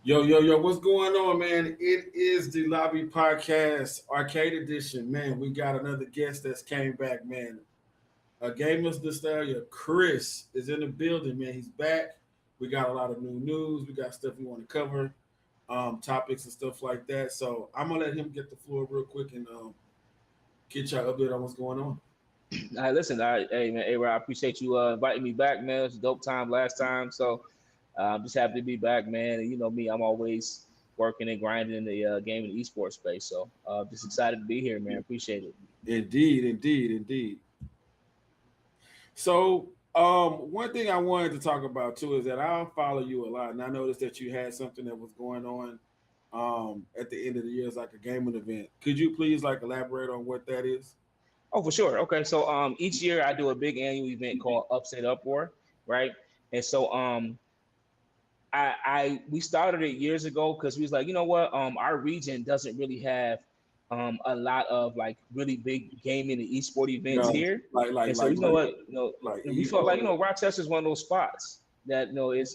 Yo, yo, yo, what's going on, man? It is the Lobby Podcast Arcade Edition. Man, we got another guest that's came back, man. A Gamers Nostalgia, Chris, is in the building, man. He's back. We got a lot of new news. We got stuff we want to cover, topics and stuff like that. So I'm going to let him get the floor real quick and get y'all update on what's going on. All right, listen, hey man, A-Rod, I appreciate you inviting me back, man. It was a dope time last time, so I'm just happy to be back, man. And you know me, I'm always working and grinding in the game and esports space, so just excited to be here, man. Appreciate it. Indeed, indeed, indeed. So, one thing I wanted to talk about too is that I follow you a lot, and I noticed that you had something that was going on at the end of the year as like a gaming event. Could you please like elaborate on what that is? Oh, for sure. Okay, so each year I do a big annual event called Upstate Uproar, right? And so I we started it years ago because we was like, you know what, our region doesn't really have a lot of like really big gaming and esport events Yeah, here, like like and so like you know like what, like we e- felt like Rochester's one of those spots that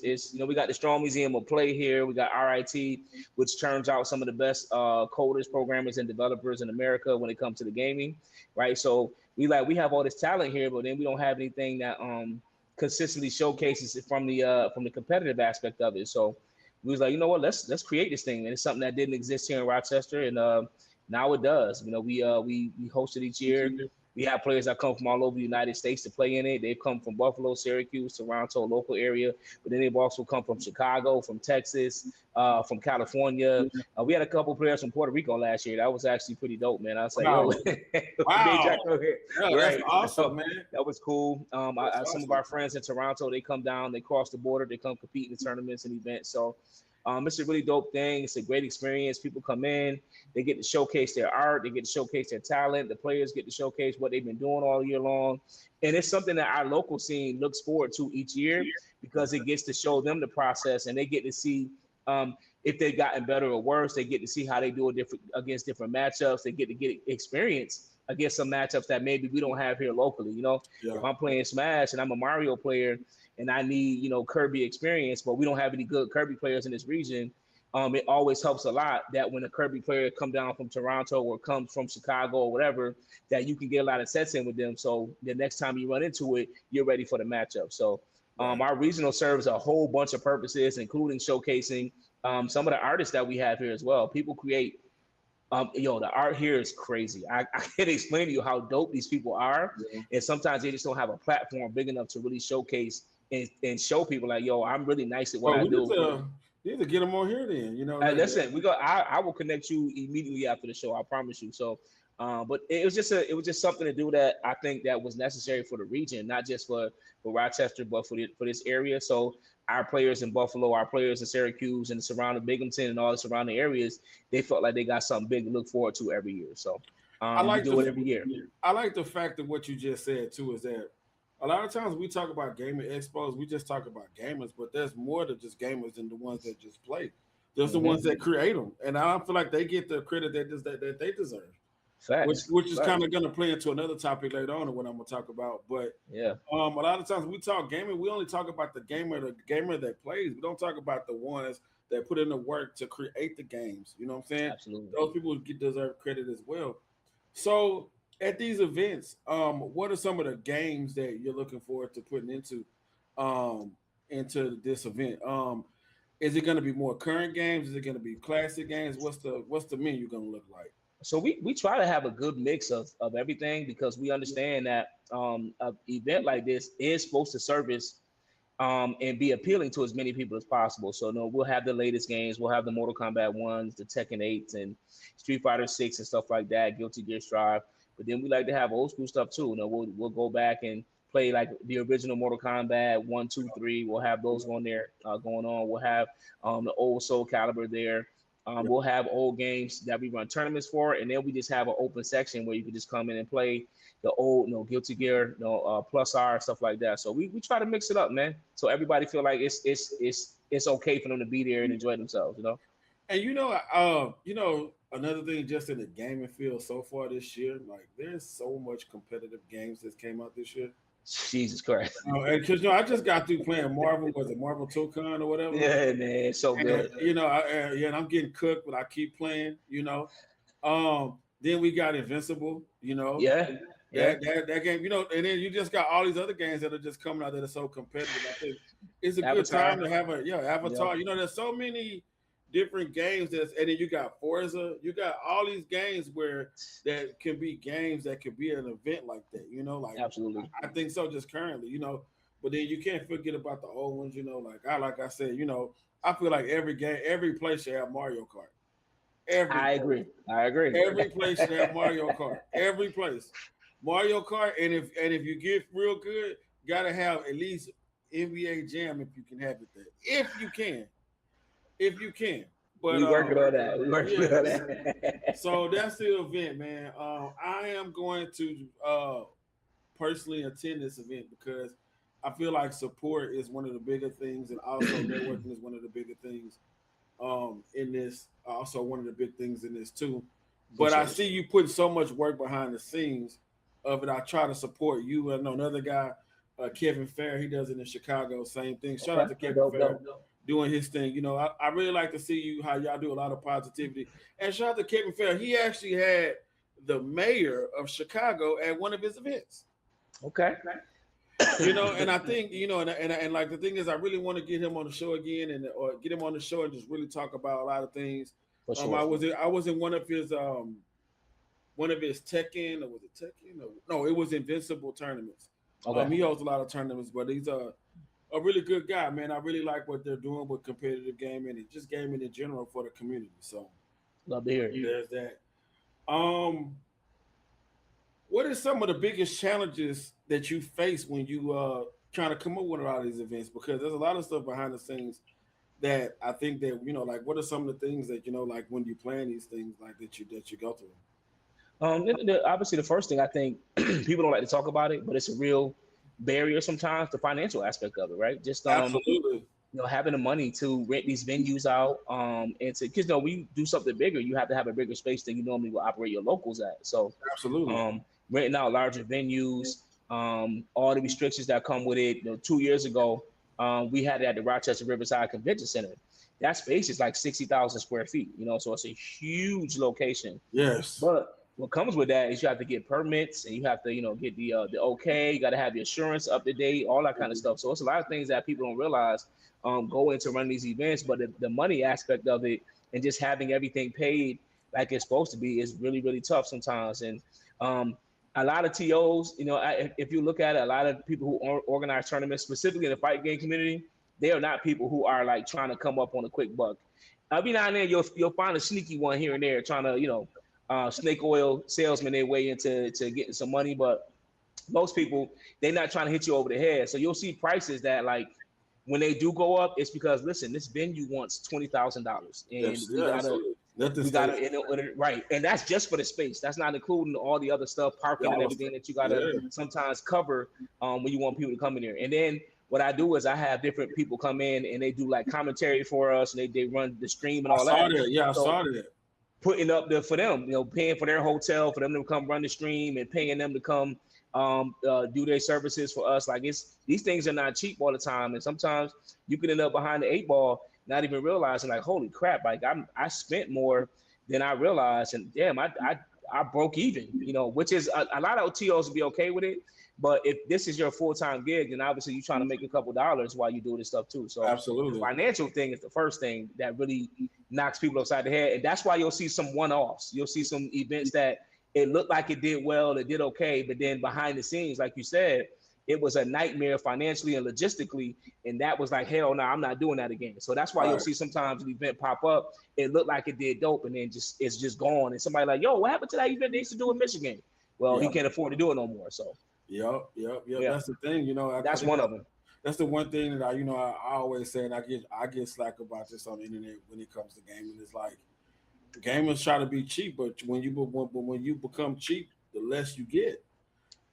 is we got the Strong Museum of Play here, we got RIT, which turns out some of the best coders, programmers, and developers in America when it comes to the gaming, right? So we have all this talent here, but then we don't have anything that consistently showcases it from the competitive aspect of it. So we was like, you know what, let's create this thing, and it's something that didn't exist here in Rochester, and now it does. You know, we host it each year. We have players that come from all over the United States to play in it. They've come from Buffalo, Syracuse, Toronto, local area, but then they've also come from Chicago, from Texas, from California. We had a couple players from Puerto Rico last year. That was actually pretty dope, man. I was like, yo, wow, we made wow, y'all come here, yeah, that's right? awesome, So man. that was cool. That's Some of our awesome. friends in Toronto, they come down, they cross the border, they come compete in the tournaments and events. So it's a really dope thing. It's a great experience. People come in, they get to showcase their art, they get to showcase their talent. The players get to showcase what they've been doing all year long. And it's something that our local scene looks forward to each year because it gets to show them the process and they get to see if they've gotten better or worse. They get to see how they do it against different matchups. They get to get experience against some matchups that maybe we don't have here locally. You know, if Yeah, I'm playing Smash and I'm a Mario player and I need, Kirby experience, but we don't have any good Kirby players in this region. It always helps a lot that when a Kirby player come down from Toronto or comes from Chicago or whatever, that you can get a lot of sets in with them. So the next time you run into it, you're ready for the matchup. So right. our regional serves a whole bunch of purposes, including showcasing some of the artists that we have here as well. People create the art here is crazy. I can't explain to you how dope these people are. Yeah. And sometimes they just don't have a platform big enough to really showcase and show people like, yo, I'm really nice at what Well, I we do. need to get them on here then. Listen, I will connect you immediately after the show. I promise you. So, but it was just something to do that I think that was necessary for the region, not just for Rochester, but for this area. So our players in Buffalo, our players in Syracuse and the surrounding Binghamton and all the surrounding areas, they felt like they got something big to look forward to every year. So I we like do it the every year. I like the fact that what you just said too is that a lot of times we talk about gaming expos, we just talk about gamers, but there's more than just gamers than the ones that just play. There's the ones Hmm. that create them, and I don't feel like they get the credit that they deserve. Which Facts, which is kind facts. of going to play into another topic later on, what I'm going to talk about. But Yeah, a lot of times we talk gaming, we only talk about the gamer that plays. We don't talk about the ones that put in the work to create the games. You know what I'm saying? absolutely. Those people deserve credit as well. So at these events, what are some of the games that you're looking forward to putting um, into this event? Is it going to be more current games? Is it going to be classic games? What's the menu going to look like? So we try to have a good mix of everything because we understand that an event like this is supposed to service and be appealing to as many people as possible. So no, we'll have the latest games, we'll have the Mortal Kombat ones, the Tekken 8s, and Street Fighter 6 and stuff like that, Guilty Gear Strive. But then we like to have old school stuff too. We'll go back and play like the original Mortal Kombat 1, 2, 3. We'll have those on there going on. We'll have the old Soul Calibur there. Yeah. We'll have old games that we run tournaments for, and then we just have an open section where you can just come in and play the old, Guilty Gear, Plus R stuff like that. So we try to mix it up, man. So everybody feel like it's okay for them to be there and enjoy themselves. And another thing, just in the gaming field so far this year, like there's so much competitive games that came out this year. Jesus Christ. Because I just got through playing Marvel. Was it Marvel Tokon or whatever? Yeah, man, so good. And, and I'm getting cooked, but I keep playing. Then we got Invincible. Yeah. That game. And then you just got all these other games that are just coming out that are so competitive. I think it's a good time to have Avatar. Yep. There's so many different games and then you got Forza. You got all these games that can be games that could be an event like that. Absolutely. I think so. Just currently, but then you can't forget about the old ones. Like I said, I feel like every place should have Mario Kart. I agree. Every place should have Mario Kart. Every place. Mario Kart, and if you get real good, gotta have at least NBA Jam if you can have it there. If you can. But we working on that. We working on that. So that's the event, man. I am going to personally attend this event because I feel like support is one of the bigger things, and also networking is one of the bigger things in this. Also, one of the big things in this too. But I see you putting so much work behind the scenes of it. I try to support you. I know another guy, Kevin Fair. He does it in Chicago. Same thing. Shout out to Kevin Fair doing his thing. I really like to see how y'all do a lot of positivity. And shout out to Kevin Fair. He actually had the mayor of Chicago at one of his events. Okay. And I think and like the thing is, I really want to get him on the show again, or get him on the show and just really talk about a lot of things. For sure. I was in one of his Tekken, or was it Tekken? No, it was Invincible tournaments. Okay. He hosts a lot of tournaments, but he's a really good guy, man. I really like what they're doing with competitive gaming and just gaming in general for the community. So love to hear it. There's that. What are some of the biggest challenges that you face when you trying to come up with a lot of these events? Because there's a lot of stuff behind the scenes that I think that like what are some of the things that like when you plan these things like that you go through? Obviously, the first thing I think people don't like to talk about it, but it's a real barrier sometimes, the financial aspect of it, right? Just Absolutely. Having the money to rent these venues out, and because when you do something bigger, you have to have a bigger space than you normally will operate your locals at. So absolutely, renting out larger venues, all the restrictions that come with it. 2 years ago, we had it at the Rochester Riverside Convention Center. That space is like 60,000 square feet. So it's a huge location. Yes, but what comes with that is you have to get permits and you have to, get the okay. You got to have your insurance up to date, all that kind of stuff. So it's a lot of things that people don't realize go into running these events. But the money aspect of it and just having everything paid like it's supposed to be is really, really tough sometimes. And a lot of TOs, if you look at it, a lot of people who organize tournaments, specifically in the fight game community, they are not people who are like trying to come up on a quick buck. Every now and then you'll find a sneaky one here and there trying to, snake oil salesman their way into getting some money, but most people, they're not trying to hit you over the head. So you'll see prices that like when they do go up, it's because listen, this venue wants $20,000, and we gotta right, and that's just for the space. That's not including all the other stuff, parking and everything that you gotta sometimes cover when you want people to come in here. And then what I do is I have different people come in and they do like commentary for us, and they run the stream and all that. I saw that. Putting up for them, paying for their hotel, for them to come run the stream and paying them to come do their services for us. Like these things are not cheap all the time. And sometimes you can end up behind the 8 ball, not even realizing like, holy crap, like I spent more than I realized. And damn, I broke even, which is a lot of TOs will be okay with it. But if this is your full-time gig, then obviously you're trying to make a couple dollars while you do this stuff too. So absolutely, the financial thing is the first thing that really knocks people upside the head. And that's why you'll see some one-offs. You'll see some events that it looked like it did well, it did okay, but then behind the scenes, like you said, it was a nightmare financially and logistically. And that was like, hell no, I'm not doing that again. So that's why you'll see sometimes an event pop up. It looked like it did dope, and then it's just gone. And somebody like, yo, what happened to that event they used to do in Michigan? Well, he can't afford to do it no more. So. Yep. That's the thing, that's one of them. That's the one thing that I always say, and I get slack about this on the internet when it comes to gaming. It's like gamers try to be cheap, but when you become cheap, the less you get.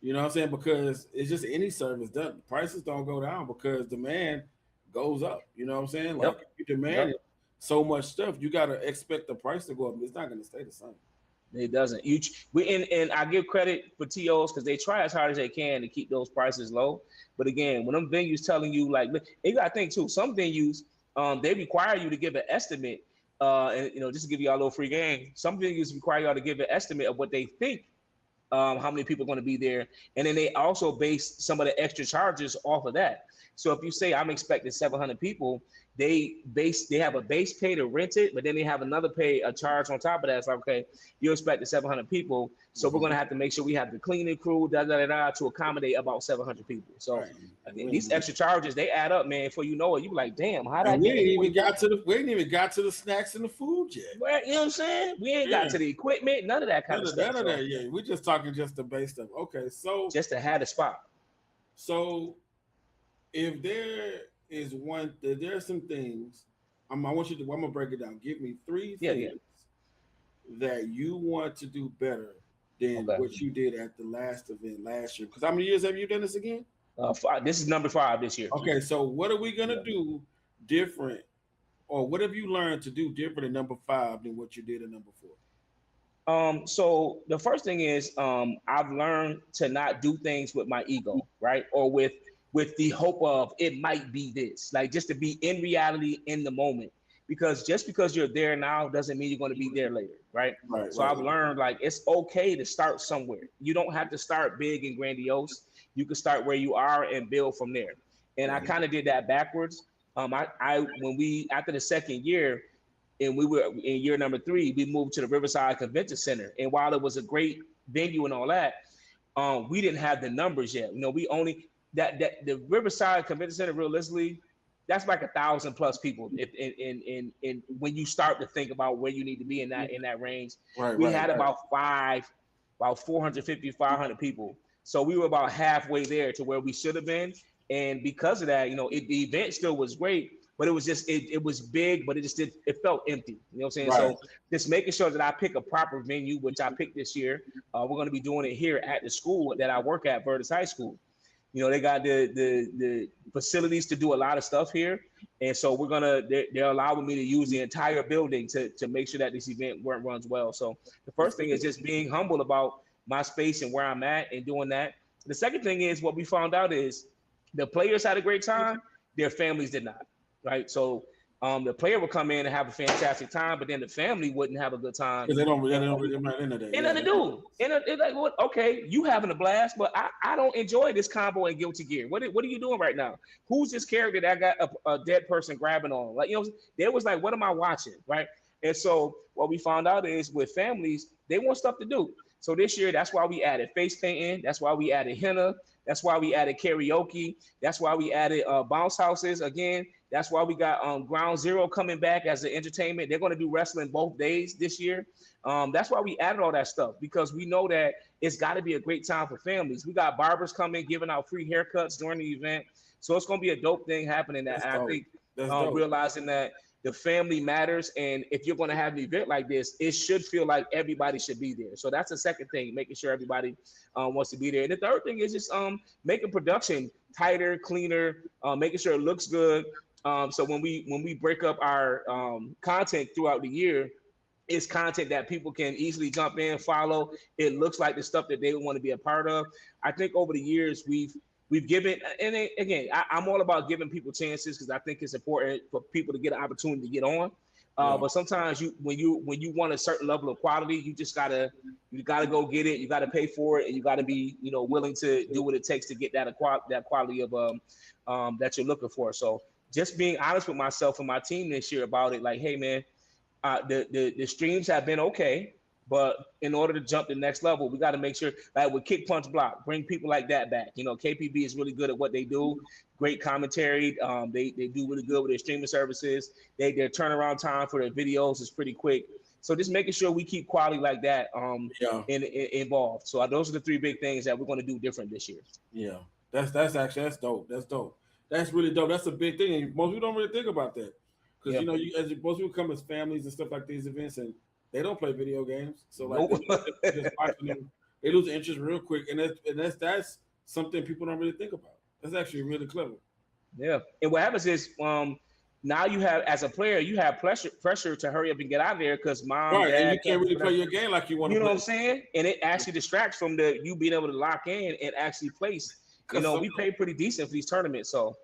You know what I'm saying? Because it's just any service done. Prices don't go down because demand goes up. You know what I'm saying? Like if you demand so much stuff, you got to expect the price to go up. It's not going to stay the same. It doesn't. And I give credit for TOs because they try as hard as they can to keep those prices low. But again, when them venues telling you like, look, you got to think too. Some venues, they require you to give an estimate. And just to give you all a little free game, some venues require y'all to give an estimate of what they think, how many people are going to be there, and then they also base some of the extra charges off of that. So if you say I'm expecting 700 people, they have a base pay to rent it, but then they have another pay, a charge on top of that. It's like, okay, you expect 700 people, so we're going to have to make sure we have the cleaning crew, to accommodate about 700 people. So these extra charges, they add up, man. Before you know it, you be like, damn, how did I get? We ain't even got to the snacks and the food yet. Well, you know what I'm saying? We ain't got to the equipment, none of that kind of stuff. None of that yet. We're just talking just the base stuff. Okay, so just to have a spot. So if there's some things, I'm gonna break it down. Give me 3 things that you want to do better than what you did at the last event last year. Because how many years have you done this again? 5. This is number 5 this year. Okay, so what are we gonna do different, or what have you learned to do different in number 5 than what you did in number 4? So the first thing is I've learned to not do things with my ego, right? Or with the hope of it might be this, like just to be in reality in the moment. Because just because you're there now doesn't mean you're going to be there later, right? So I've learned like it's okay to start somewhere. You don't have to start big and grandiose. You can start where you are and build from there. And I kind of did that backwards. After the second year, and we were in year number 3, we moved to the Riverside Convention Center. And while it was a great venue and all that, we didn't have the numbers yet. We only that the Riverside Convention Center, realistically, that's like 1,000 plus people. If in when you start to think about where you need to be in that range, we had about 450, 500 people. So we were about halfway there to where we should have been. And because of that, the event still was great, but it was just it was big, but it felt empty. You know what I'm saying? So just making sure that I pick a proper venue, which I picked this year. We're going to be doing it here at the school that I work at, Vertus High School. They got the facilities to do a lot of stuff here. And so they're allowing me to use the entire building to make sure that this event runs well. So the first thing is just being humble about my space and where I'm at and doing that. The second thing is what we found out is the players had a great time, their families did not, right? So the player would come in and have a fantastic time, but then the family wouldn't have a good time. Because they don't really into that. And nothing to do. And it's like, what? Okay, you having a blast, but I don't enjoy this combo in Guilty Gear. What are you doing right now? Who's this character that got a dead person grabbing on? Like, there was like, what am I watching, right? And so what we found out is with families, they want stuff to do. So this year, that's why we added face painting. That's why we added henna. That's why we added karaoke. That's why we added bounce houses again. That's why we got Ground Zero coming back as an entertainment. They're going to do wrestling both days this year. That's why we added all that stuff, because we know that it's got to be a great time for families. We got barbers coming, giving out free haircuts during the event. So it's going to be a dope thing happening. And I think realizing that the family matters. And if you're going to have an event like this, it should feel like everybody should be there. So that's the second thing, making sure everybody wants to be there. And the third thing is just making production tighter, cleaner, making sure it looks good. So when we break up our content throughout the year, it's content that people can easily jump in, follow. It looks like the stuff that they want to be a part of. I think over the years we've given, and again, I'm all about giving people chances because I think it's important for people to get an opportunity to get on. But sometimes when you want a certain level of quality, you gotta go get it. You gotta pay for it, and you gotta be willing to do what it takes to get that quality of that you're looking for. So just being honest with myself and my team this year about it, like, hey man, the streams have been okay, but in order to jump the next level, we got to make sure, like with Kick Punch Block, bring people like that back. KPB is really good at what they do. Great commentary. They do really good with their streaming services. Their turnaround time for their videos is pretty quick. So just making sure we keep quality like that involved. So those are the 3 big things that we're going to do different this year. Yeah, that's dope. That's dope. That's really dope. That's a big thing. And most people don't really think about that. Because most people come as families and stuff like these events, and they don't play video games. So like just watching them, they lose interest real quick, and that's something people don't really think about. That's actually really clever. Yeah, and what happens is now you have, as a player, you have pressure to hurry up and get out of there because mom, Right, and you dad, can't really play whatever. your game like you want You to know what play. I'm saying? And it actually distracts from the you being able to lock in and actually place. You know, we pay pretty decent for these tournaments, so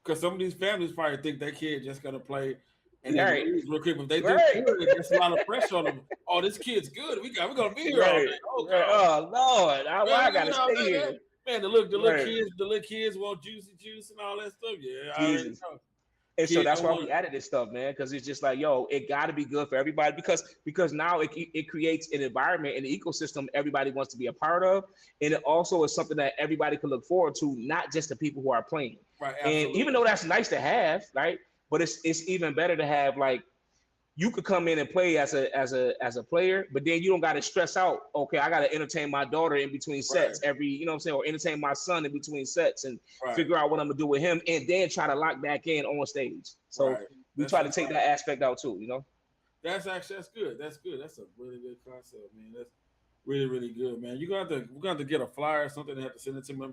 because some of these families probably think their kid just gonna play and then right, lose real quick. But if they do right, good, there's a lot of pressure on them. Oh, this kid's good. We're gonna be here all right, day. Oh right. God, Oh Lord, man, why I we gonna gotta be all stay day, here? man. Man, the Right, little kids want juicy juice and all that stuff. Yeah, I already Jesus. know. And so Kid that's don't why want we added this stuff, man, because it's just like, yo, it got to be good for everybody because now it creates an environment and an ecosystem everybody wants to be a part of, and it also is something that everybody can look forward to, not just the people who are playing. right, And even absolutely. though that's nice to have, right? But it's even better to have like you could come in and play as a player, but then you don't got to stress out. Okay, I got to entertain my daughter in between Right, sets every, you know what I'm saying, or entertain my son in between sets and right, figure out what I'm gonna do with him, and then try to lock back in on stage. So right. we That's try to what's take up. that aspect out too, you know. That's good. That's good. That's a really good concept, man. That's really, really good, man. We're gonna have to get a flyer or something and have to send it to me to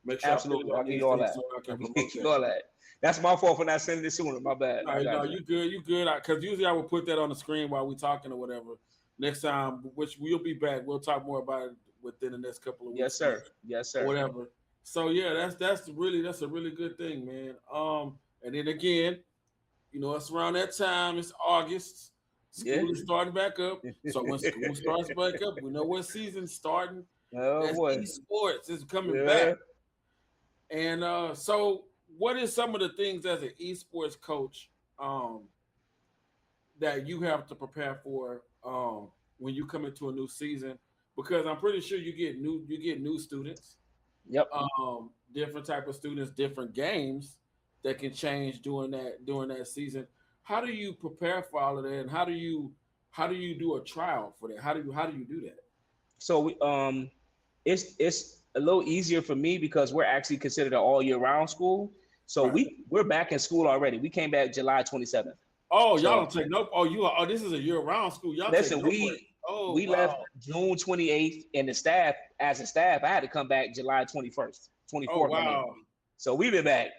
make sure I put it Absolutely, on I'll give these you all things that. so I I'll can give promote you that. all that. That's my fault for not sending it sooner. My bad. I No, got no, you. you good, you good. Because usually I would put that on the screen while we talking or whatever. Next time, which we'll be back, we'll talk more about it within the next couple of Yes, weeks sir. Yes, or sir. whatever. So yeah, that's a really good thing, man. And then again, it's around that time. It's August. Yeah. School is starting back up. So when school starts back up, we know what season's starting. Oh That's boy. esports is coming back. Yeah. And so, what is some of the things as an esports coach um, that you have to prepare for when you come into a new season? Because I'm pretty sure you get new students, Yep. different type of students, different games that can change during that season. How do you prepare for all of that, and how do you do a trial for that? How do you do that? So it's a little easier for me because we're actually considered an all year round school. So Right. we're back in school already. We came back July 27th. Oh, y'all So don't take no. Oh, you are. Oh, this is a year round school. Y'all take listen, no break. Oh, we left wow. June 28th, and the staff, as a staff, I had to come back July 21st, Oh, 24th, I mean. wow. So we've been back.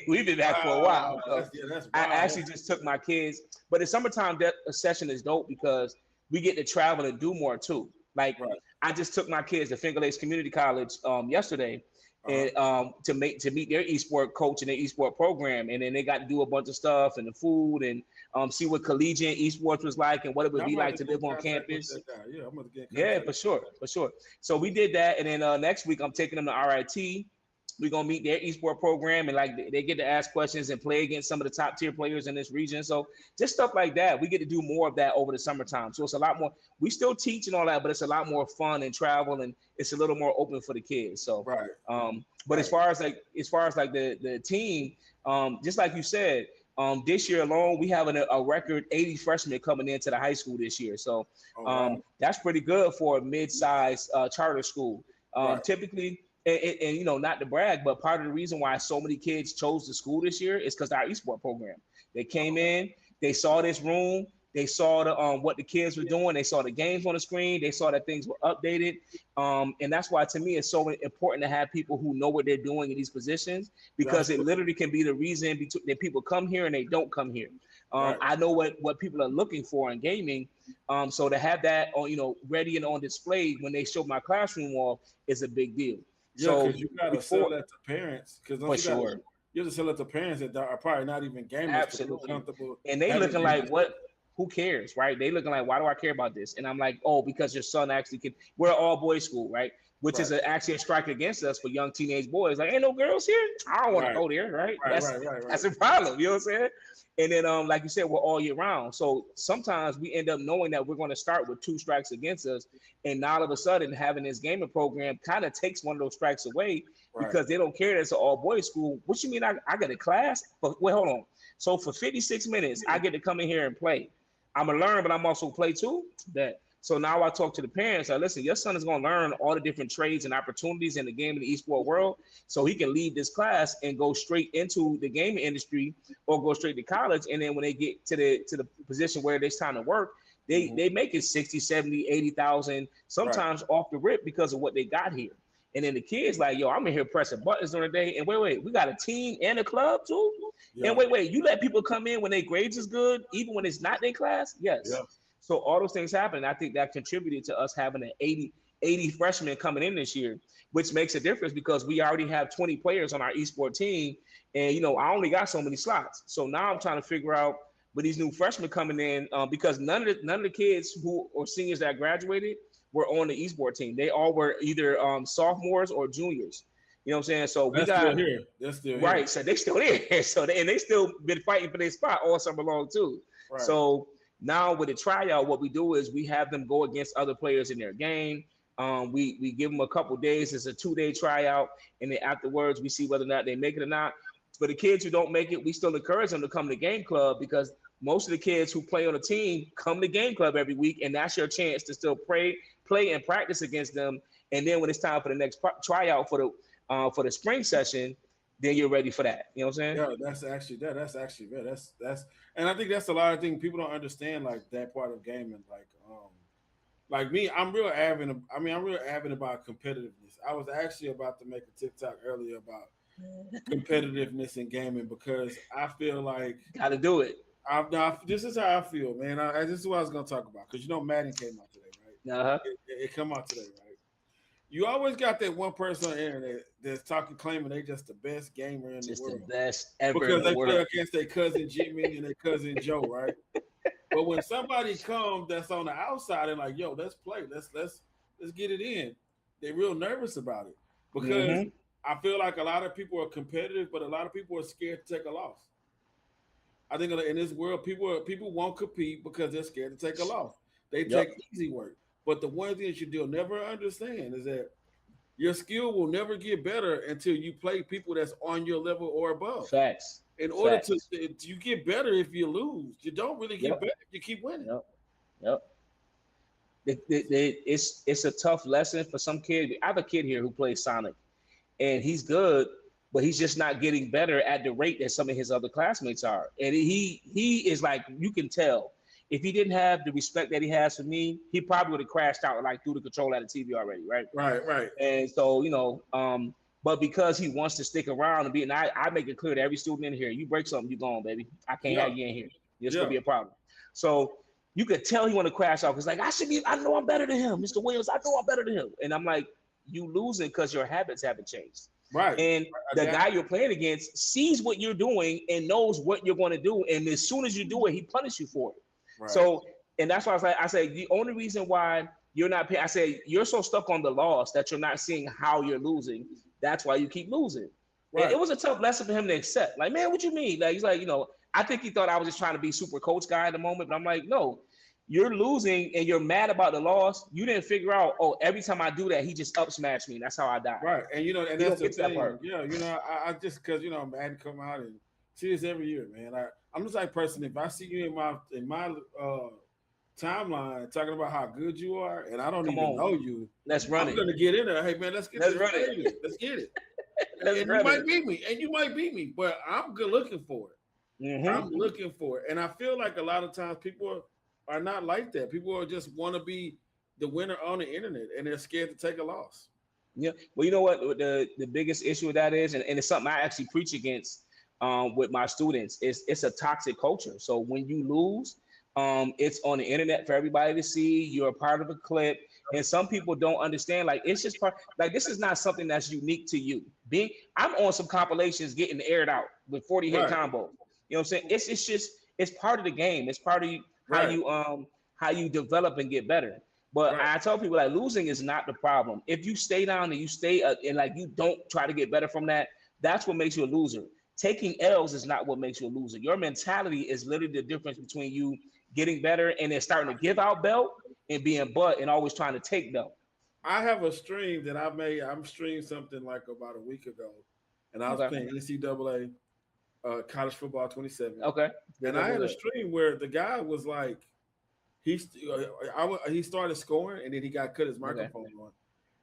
We've been back for a while. Wow. So That's I wild. actually just took my kids, but the summertime session is dope because we get to travel and do more too. Like Right. I just took my kids to Finger Lakes Community College yesterday, Uh-huh. and to meet their esport coach and their esport program, and then they got to do a bunch of stuff and the food and see what collegiate esports was like and what it would Yeah, I'm be about like to to get in live on contact with campus. that guy. Yeah, I'm about to get in Yeah, contact. for sure, for sure. So we did that, and then next week I'm taking them to RIT. We're gonna meet their esport program, and like they get to ask questions and play against some of the top tier players in this region. So just stuff like that. We get to do more of that over the summertime. So it's a lot more. We still teach and all that, but it's a lot more fun and travel, and it's a little more open for the kids. So, Right. but Right. as far as like the team, just like you said, this year alone we have a record 80 freshmen coming into the high school this year. So Oh, wow. that's pretty good for a mid-sized charter school. Right. Typically, and not to brag, but part of the reason why so many kids chose the school this year is because our esport program. They came in, they saw this room, they saw the what the kids were doing, they saw the games on the screen, they saw that things were updated, and that's why to me it's so important to have people who know what they're doing in these positions because That's it true. literally can be the reason that people come here and they don't come here. Right. I know what people are looking for in gaming, so to have that ready and on display when they show my classroom wall is a big deal. Yeah, So because you gotta sell before, that to parents. Because for sure, you have to sell it to parents that are probably not even gamers to feel absolutely, comfortable and they having looking like gamers. what? Who cares, right? They looking like, why do I care about this? And I'm like, oh, because your son actually can. We're an all boys school, right? Which is Right. actually a strike against us for young teenage boys. Like, ain't no girls here. I don't want to Right. go there, right? Right. Right. Right. That's Right. a problem. You know what I'm saying? And then, like you said, we're all year round. So sometimes we end up knowing that we're going to start with 2 strikes against us, and now all of a sudden having this gaming program kind of takes one of those strikes away Right. because they don't care that it's an all boys school. What you mean? I get a class? But wait, hold on. So for 56 minutes, I get to come in here and play. I'm gonna learn, but I'm also play too. That so now I talk to the parents. I listen. Your son is gonna learn all the different trades and opportunities in the game and the esport world, so he can leave this class and go straight into the gaming industry or go straight to college. And then when they get to the position where it's time to work, they Mhm. they make it 60, 70, 80,000 Right. sometimes off the rip because of what they got here. And then the kids like, yo, I'm in here pressing buttons during the day. And wait, we got a team and a club too. Yeah. And wait, you let people come in when their grades is good, even when it's not their class. Yes. Yeah. So all those things happen. And I think that contributed to us having an 80 freshmen coming in this year, which makes a difference because we already have 20 players on our esports team. And, you know, I only got so many slots. So now I'm trying to figure out with these new freshmen coming in, because none of the kids who or seniors that graduated were on the esports team. They all were either sophomores or juniors. You know what I'm saying? So we got still here. They're still right. Here. So they still there. So they still been fighting for their spot all summer long too. Right. So now with the tryout, what we do is we have them go against other players in their game. We give them a couple days. It's a 2-day tryout, and then afterwards we see whether or not they make it or not. For the kids who don't make it, we still encourage them to come to game club because most of the kids who play on a team come to game club every week, and that's your chance to still play and practice against them. And then when it's time for the next tryout for the spring session, then you're ready for that. You know what I'm saying? Yeah, that's actually that's and I think that's a lot of things people don't understand, like that part of gaming. Like me, I'm real avid about competitiveness. I was actually about to make a TikTok earlier about competitiveness in gaming because I feel like gotta do it. This is how I feel, man. This is what I was gonna talk about because you know Madden came out today, right? Uh-huh. It come out today, right? You always got that one person on the internet that's claiming they just the best gamer in the world, the best ever because they play against their cousin Jimmy and their cousin Joe, right? But when somebody comes that's on the outside and like, yo, let's play, let's get it in, they're real nervous about it because I feel like a lot of people are competitive, but a lot of people are scared to take a loss. I think in this world, people won't compete because they're scared to take a loss. They take easy work. But the one thing that you never understand is that your skill will never get better until you play people that's on your level or above. Facts. In order to you get better if you lose. You don't really get better if you keep winning. Yep. It's a tough lesson for some kid. I have a kid here who plays Sonic, and he's good, but he's just not getting better at the rate that some of his other classmates are. And he is like, you can tell. If he didn't have the respect that he has for me, he probably would have crashed out like threw the control out of the TV already, right? Right. And so, you know, but because he wants to stick around and I make it clear to every student in here, you break something, you gone, baby. I can't have you in here. It's gonna be a problem. So you could tell he want to crash out because like I know I'm better than him, Mr. Williams. I know I'm better than him, and I'm like, you losing because your habits haven't changed. Right. And the guy you're playing against sees what you're doing and knows what you're going to do, and as soon as you do it, he punishes you for it. Right. So, and that's why I say the only reason why you're not paying, I say you're so stuck on the loss that you're not seeing how you're losing. That's why you keep losing. Right. It was a tough lesson for him to accept. Like, man, what you mean? Like, he's like, you know, I think he thought I was just trying to be super coach guy at the moment, but I'm like, no, you're losing and you're mad about the loss. You didn't figure out, oh, every time I do that, he just up smash me. And that's how I die. Right. And you know, and that's the thing. Yeah, you know, I just because you know, Madden come out and see this every year, man. I'm just like person. If I see you in my timeline talking about how good you are, and I don't even know you, let's run it. I'm gonna get in there. Hey man, let's run it. Let's get it. And you might beat me, and you might beat me, but I'm good looking for it. I'm looking for it, and I feel like a lot of times people are not like that. People are just want to be the winner on the internet, and they're scared to take a loss. Yeah. Well, you know what the biggest issue with that is, and it's something I actually preach against with my students. It's a toxic culture. So when you lose, it's on the internet for everybody to see. You're a part of a clip, and some people don't understand. Like it's just part. Like this is not something that's unique to you. I'm on some compilations getting aired out with 40 hit combos. You know what I'm saying? It's part of the game. It's part of how you develop and get better. But I tell people like losing is not the problem. If you stay down and you stay and like you don't try to get better from that, that's what makes you a loser. Taking L's is not what makes you a loser. Your mentality is literally the difference between you getting better and then starting to give out belt and being butt and always trying to take belt. I have a stream that I made. I'm streamed something like about a week ago, and I was playing NCAA college football 27. Okay. And I had a stream where the guy was like, he started scoring and then he got cut his microphone on,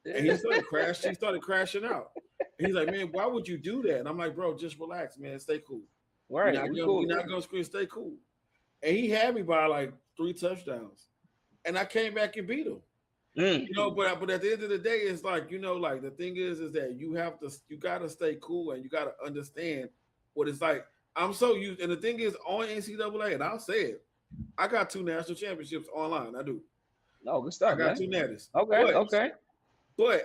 and he started crashing out. And he's like, man, why would you do that? And I'm like, bro, just relax, man, stay cool. Right, you're not gonna scream, stay cool. And he had me by like 3 touchdowns, and I came back and beat him. Mm. But at the end of the day, it's like like the thing is that you gotta stay cool and you gotta understand what it's like. I'm so used, and the thing is on NCAA, and I'll say it, I got 2 national championships online. I do. No, good I stuff, got man. 2 natties, Okay, but okay.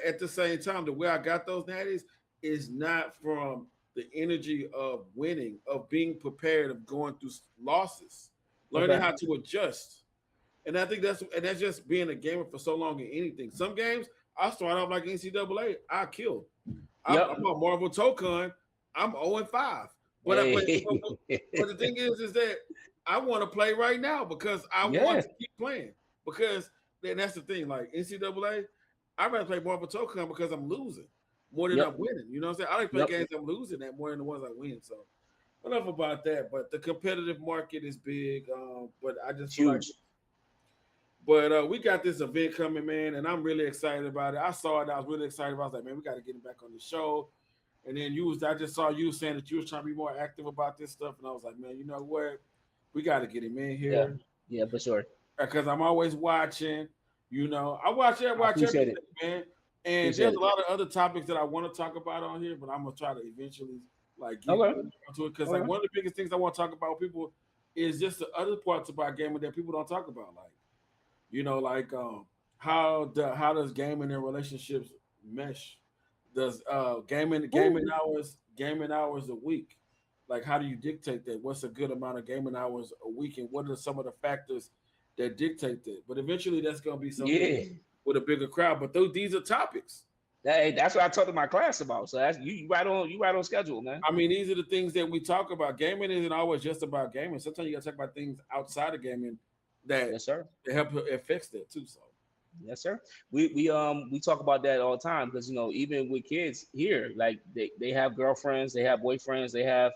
at the same time, the way I got those natties is not from the energy of winning, of being prepared, of going through losses, learning Okay. how to adjust. And I think that's just being a gamer for so long in anything. Some games I start off like NCAA, I kill. I'm Yep. on Marvel Tokon, I'm 0-5. Hey. But the thing is that I want to play right now because I want Yeah. to keep playing. Because then that's the thing, like NCAA, I'd rather play Marvel Tokon because I'm losing more than I'm Yep. winning. You know what I'm saying? I like play Yep. games I'm losing at more than the ones I win. So enough about that. But the competitive market is big. But I just It's feel like huge. we got this event coming, man, and I'm really excited about it. I saw it, I was really excited about it. I was like, man, we got to get him back on the show. And then I just saw you saying that you was trying to be more active about this stuff, and I was like, man, you know what? We got to get him in Yeah. here Yeah, for sure. because I'm always watching. I I watch appreciate everything, it. man. And Appreciate there's a it. lot of other topics that I want to talk about on here, but I'm gonna try to eventually like get Okay. into it because like Okay. one of the biggest things I want to talk about with people is just the other parts about gaming that people don't talk about, like like how does gaming and relationships mesh? Does Ooh. gaming hours a week? Like how do you dictate that? What's a good amount of gaming hours a week, and what are some of the factors that dictate that? But eventually, that's going to be something Yeah. with a bigger crowd. But these are topics. That's what I talked to my class about. So that's you right on schedule, man. I mean, these are the things that we talk about. Gaming isn't always just about gaming. Sometimes you got to talk about things outside of gaming that Yes, sir. help affects that too. So. Yes, sir. We talk about that all the time because even with kids here, like they have girlfriends, they have boyfriends, they have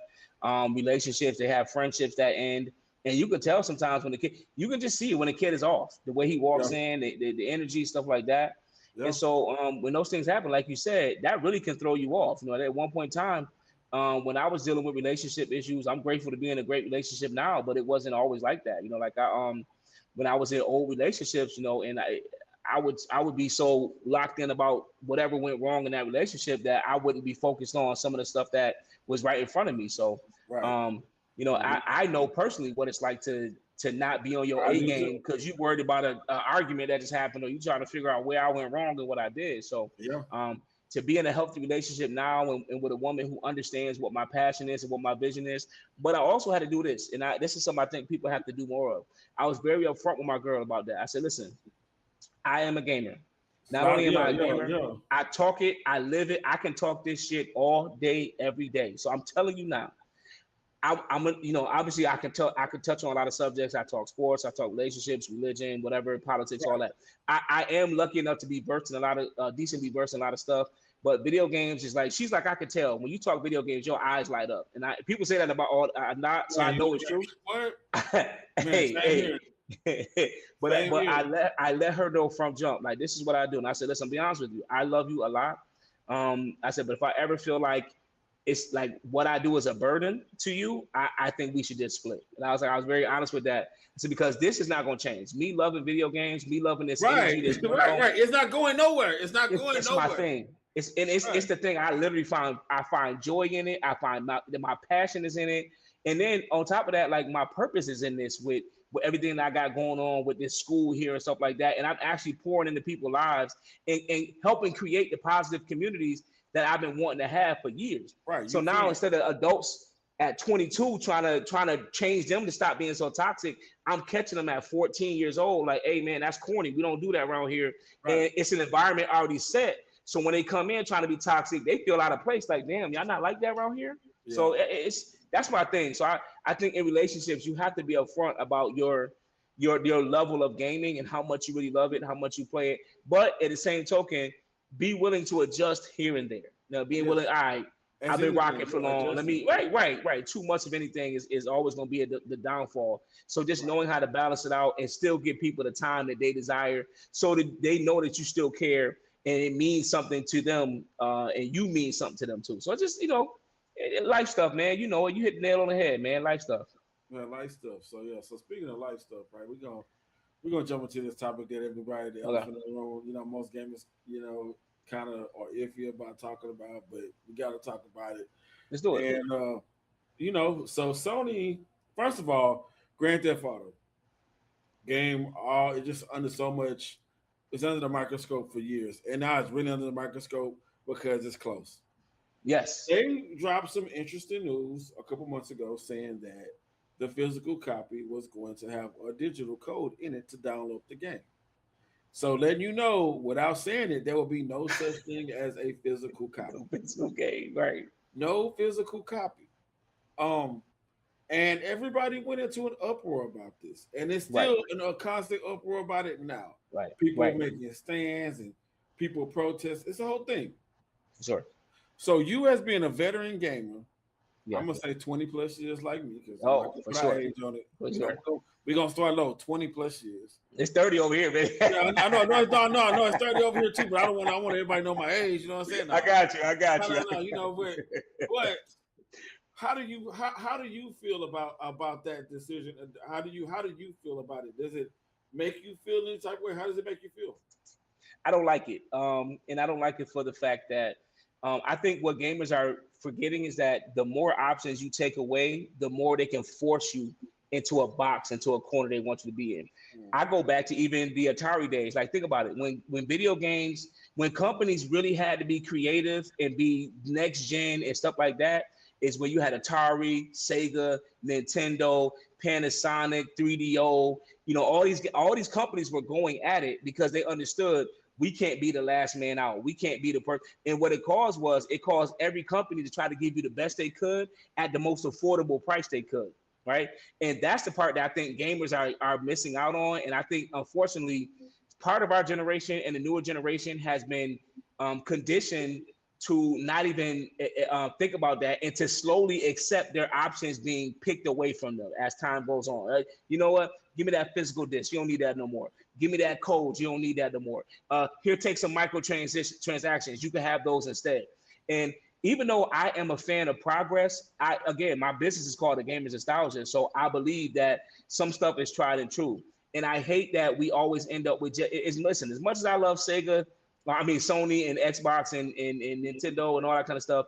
relationships, they have friendships that end, and you can tell sometimes when the kid, you can just see when a kid is off, the way he Yeah, walks in, the energy, stuff like that. And yeah, so when those things happen, like you said, that really can throw you off. At one point in time, when I was dealing with relationship issues, I'm grateful to be in a great relationship now, but it wasn't always like that. Like when I was in old relationships, and I would be so locked in about whatever went wrong in that relationship that I wouldn't be focused on some of the stuff that was right in front of me. So, right. um, Mhm. I know personally what it's like to not be on your I A do game too. because you worried about a argument that just happened or you trying to figure out where I went wrong and what I did. So, Yeah. to be in a healthy relationship now and with a woman who understands what my passion is and what my vision is, but I also had to do this, and this is something I think people have to do more of. I was very upfront with my girl about that. I said, listen. I am a gamer. Not only am Yeah, I a yeah, gamer, yeah. I talk it, I live it. I can talk this shit all day, every day. So I'm telling you now, obviously I can touch on a lot of subjects. I talk sports, I talk relationships, religion, whatever, politics, all Right. that. I am lucky enough to be versed in a lot of decently versed in a lot of stuff. But video games is like she's like I can tell when you talk video games, your eyes light up. And people say that about all. I'm not, so I Man, know it's true. what? Man, hey, same here. but Same I here. let her know from jump. Like this is what I do. And I said, listen, be honest with you. I love you a lot. I said, but if I ever feel like it's like what I do is a burden to you, I think we should just split. And I was very honest with that. I said, because this is not gonna change. Me loving video games, me loving this Right, energy that's going right, on. right. It's not going nowhere. It's not going It's my nowhere. thing. It's Right. the thing I literally find. I find joy in it. I find my passion is in it. And then on top of that, like my purpose is in this with everything that I got going on with this school here and stuff like that. And I'm actually pouring into people's lives and helping create the positive communities that I've been wanting to have for years. Right. So You now feed. instead of adults at 22 trying to change them to stop being so toxic, I'm catching them at 14 years old. Like, hey man, that's corny. We don't do that around here. Right. And it's an environment already set. So when they come in trying to be toxic, they feel out of place. Like, damn, y'all not like that around here. Yeah. So that's my thing. So I think in relationships you have to be upfront about your level of gaming and how much you really love it, and how much you play it. But at the same token, be willing to adjust here and there. Being willing. Yes. All right, As I've been anything, rocking for yeah, long. Let adjusting. me right. Too much of anything is always going to be the downfall. So just Right. knowing how to balance it out and still give people the time that they desire, so that they know that you still care and it means something to them, and you mean something to them too. So just life stuff, man. You hit the nail on the head, man. Life stuff. Yeah, life stuff. So yeah. So speaking of life stuff, right? We gonna we're gonna jump into this topic that everybody, the Okay, elephant in the room, most gamers, kind of are iffy about talking about, but we got to talk about it. let's do it. And so Sony, first of all, Grand Theft Auto game, all it just under so much. It's under the microscope for years, and now it's really under the microscope because it's close. Yes. They dropped some interesting news a couple months ago saying that the physical copy was going to have a digital code in it to download the game. So letting you know, without saying it, there will be no such thing as a physical copy. Physical game, right? No physical copy. Um, and everybody went into an uproar about this, and it's still Right. in a constant uproar about it now. Right. People Right. making stands and people protest. It's a whole thing. Sure. So you, as being a veteran gamer, Yeah. I'm gonna say 20 plus years like me because For sure. age on it. For sure. We're gonna start low, 20 plus years. It's 30 over here, man. Yeah, I know, no, it's 30 over here too, but I want everybody to know my age, you know what I'm saying? I got you. No, but how do you feel about that decision? How do you feel about it? Does it make you feel any type of way? How does it make you feel? I don't like it. And I don't like it for the fact that I think what gamers are forgetting is that the more options you take away, the more they can force you into a box, into a corner they want you to be in. I go back to even the Atari days. Like, think about it. When video games, when companies really had to be creative and be next gen and stuff like that, is when you had Atari, Sega, Nintendo, Panasonic, 3DO. All these companies were going at it because they understood we can't be the last man out. We can't be the person. And what it caused every company to try to give you the best they could at the most affordable price they could. Right. And that's the part that I think gamers are missing out on. And I think, unfortunately, part of our generation and the newer generation has been conditioned to not even think about that and to slowly accept their options being picked away from them as time goes on. Right? You know what? Give me that physical disc. You don't need that no more. Give me that code. You don't need that no more. Here, take some transactions. You can have those instead. And even though I am a fan of progress, my business is called the Gamers Nostalgia. So I believe that some stuff is tried and true. And I hate that we always end up with listen, as much as I love Sony and Xbox and Nintendo and all that kind of stuff,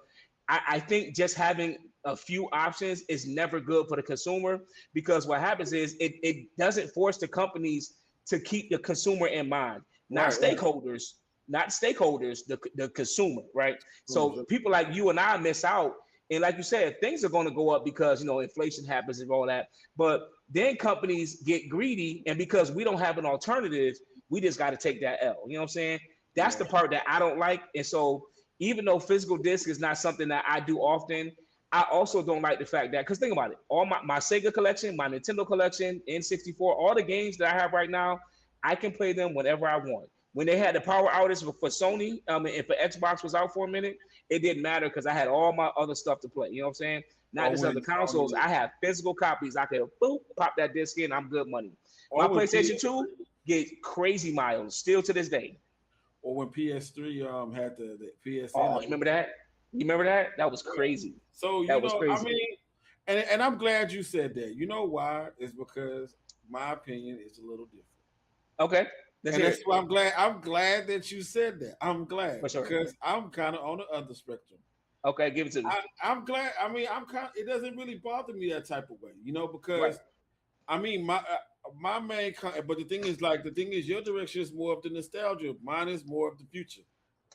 I think just having a few options is never good for the consumer, because what happens is it doesn't force the companies to keep the consumer in mind, not stakeholders, the consumer, right? So people like you and I miss out. And like you said, things are going to go up because, inflation happens and all that. But then companies get greedy, and because we don't have an alternative, we just got to take that L. You know what I'm saying? That's the part that I don't like. And so even though physical disc is not something that I do often, I also don't like the fact that, because think about it, all my Sega collection, my Nintendo collection, N64, all the games that I have right now, I can play them whenever I want. When they had the power outage for Sony, and for Xbox was out for a minute, it didn't matter because I had all my other stuff to play. You know what I'm saying? Not just other consoles. I have physical copies. I can pop that disc in. I'm good money. My PlayStation 2 get crazy miles still to this day. Or when PS3 had the PSN. Oh, you remember that? That was crazy. So that was crazy. I mean, and I'm glad you said that. You know why? It's because my opinion is a little different. Okay. That's why I'm glad. I'm glad that you said that. I'm glad sure. Because I'm kind of on the other spectrum. Okay, give it to me. I'm glad. I mean, it doesn't really bother me that type of way, because I mean, my main. But the thing is, your direction is more of the nostalgia. Mine is more of the future.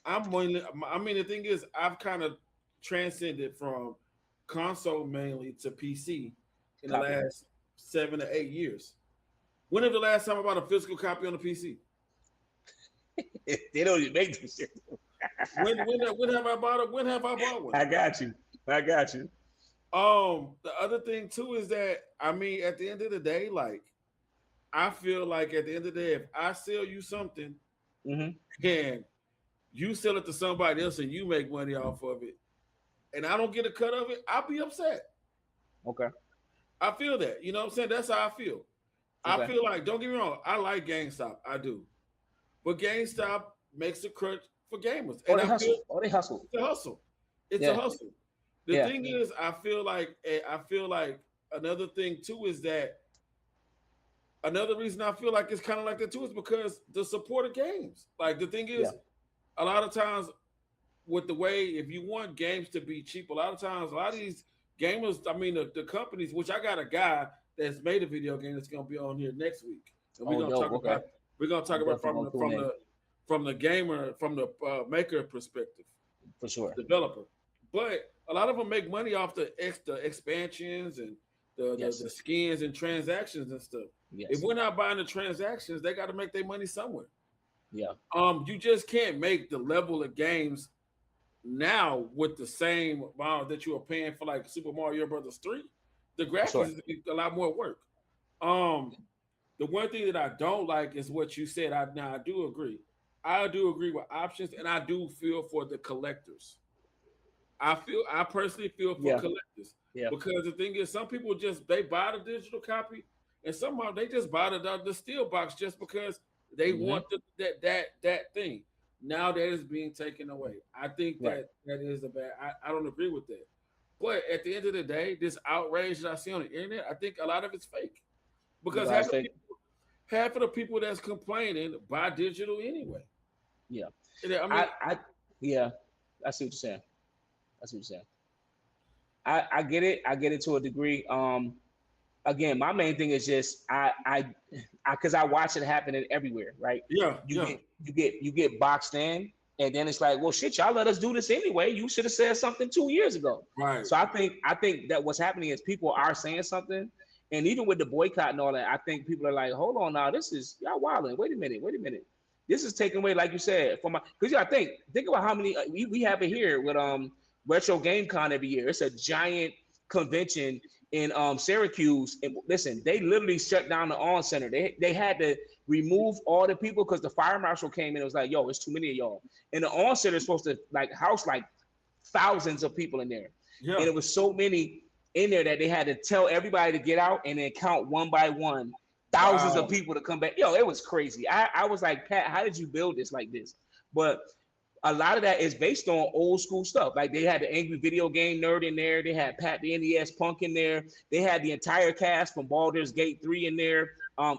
The thing is, I've kind of transcended from console mainly to PC in the last 7 to 8 years. When was the last time I bought a physical copy on the PC? They don't even make this shit. When have I bought it? When have I bought one? I got you. The other thing too is that, I mean, at the end of the day, like, I feel like at the end of the day, if I sell you something and you sell it to somebody else and you make money off of it, and I don't get a cut of it, I'll be upset. Okay. I feel that. You know what I'm saying? That's how I feel. Okay. I feel like, don't get me wrong, I like GameStop. I do. But GameStop makes a crunch for gamers. They It's hustle. a hustle. It's a hustle. The thing is, I feel like another thing too is that another reason I feel like it's kind of like that too is because the support of games. Like the thing Yeah. is, a lot of times with the way if you want games to be cheap, a lot of times a lot of these gamers, I mean the companies, which I got a guy that's made a video game that's gonna be on here next week, and Oh, dope. Okay. we're gonna talk I'm about definitely gonna tune in from the gamer from the maker perspective, for sure. developer. But a lot of them make money off the expansions and Yes. the skins and transactions and stuff. Yes. If we're not buying the transactions, they got to make their money somewhere. Yeah. You just can't make the level of games now with the same amount that you were paying for like Super Mario Brothers 3. The graphics is a lot more work. The one thing that I don't like is what you said. I do agree. I do agree with options, and I do feel for the collectors. I personally feel for collectors. Yeah. Because the thing is, some people they buy the digital copy, and somehow they just buy the steel box just because they want that thing. Now that is being taken away. I think that is a bad. I don't agree with that. But at the end of the day, this outrage that I see on the internet, I think a lot of it's fake. Because half of the people that's complaining buy digital anyway. Yeah. I mean, I see what you're saying. I get it. I get it to a degree. Again, my main thing is just because I watch it happening everywhere, right? Yeah. You get boxed in, and then it's like, well, shit, y'all let us do this anyway. You should have said something 2 years ago. Right. So I think that what's happening is people are saying something, and even with the boycott and all that, I think people are like, hold on now, this is y'all wilding. Wait a minute. This is taking away, like you said, from because I think about how many we have it here with Retro Game Con every year. It's a giant convention in Syracuse. And listen, they literally shut down the On Center. They had to remove all the people because the fire marshal came in and was like, yo, it's too many of y'all. And the On Center is supposed to house thousands of people in there. Yeah. And it was so many in there that they had to tell everybody to get out and then count one by one thousands of people to come back. Yo, it was crazy. I was like, Pat, how did you build this like this? But a lot of that is based on old school stuff. Like they had the Angry Video Game Nerd in there. They had Pat the NES Punk in there. They had the entire cast from Baldur's Gate 3 in there.